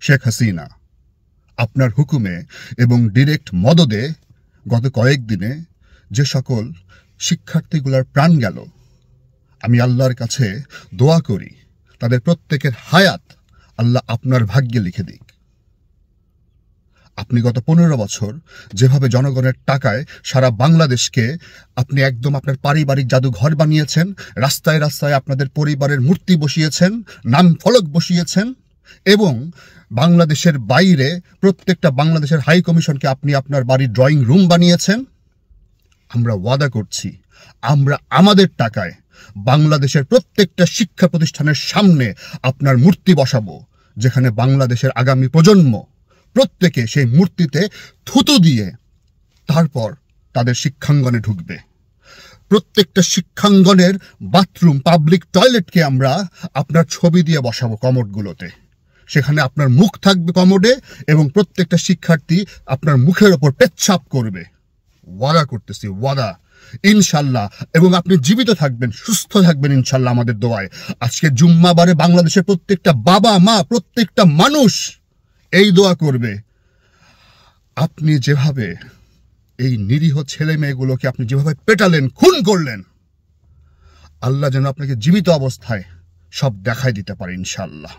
শেখ হাসিনা আপনার হুকুমে এবং ডিরেক্ট মদদে গত কয়েকদিনে যে সকল শিক্ষার্থীগুলোর প্রাণ গেল, আমি আল্লাহর কাছে দোয়া করি তাদের প্রত্যেকের হায়াত আল্লাহ আপনার ভাগ্যে লিখে দিক। আপনি গত 15 বছর যেভাবে জনগণের টাকায় সারা বাংলাদেশকে আপনি একদম আপনার পারিবারিক জাদুঘর বানিয়েছেন, রাস্তায় রাস্তায় আপনাদের পরিবারের মূর্তি বসিয়েছেন, নাম ফলক বসিয়েছেন, এবং বাংলাদেশের বাইরে প্রত্যেকটা বাংলাদেশের হাই কমিশনকে আপনি আপনার বাড়ির ড্রয়িং রুম বানিয়েছেন। আমরা ওয়াদা করছি, আমরা আমাদের টাকায় বাংলাদেশের প্রত্যেকটা শিক্ষা প্রতিষ্ঠানের সামনে আপনার মূর্তি বসাবো, যেখানে বাংলাদেশের আগামী প্রজন্ম প্রত্যেকে সেই মূর্তিতে থুতু দিয়ে তারপর তাদের শিক্ষাঙ্গনে ঢুকবে। প্রত্যেকটা শিক্ষাঙ্গনের বাথরুম, পাবলিক টয়লেটকে আমরা আপনার ছবি দিয়ে বসাবো কমোডগুলোতে। সেখানে আপনার মুখ থাকবে কমোডে এবং প্রত্যেকটা শিক্ষার্থী আপনার মুখের ওপর পেচ্ছাপ করবে। ওয়াদা করতেছি, ওয়াদা, ইনশাল্লাহ। এবং আপনি জীবিত থাকবেন, সুস্থ থাকবেন ইনশাল্লাহ আমাদের দোয়ায়। আজকে জুম্মাবারে বাংলাদেশের প্রত্যেকটা বাবা মা, প্রত্যেকটা মানুষ এই দোয়া করবে, আপনি যেভাবে এই নিরীহ ছেলে মেয়েগুলোকে আপনি যেভাবে পেটালেন, খুন করলেন, আল্লাহ যেন আপনাকে জীবিত অবস্থায় সব দেখাই দিতে পারে ইনশাল্লাহ।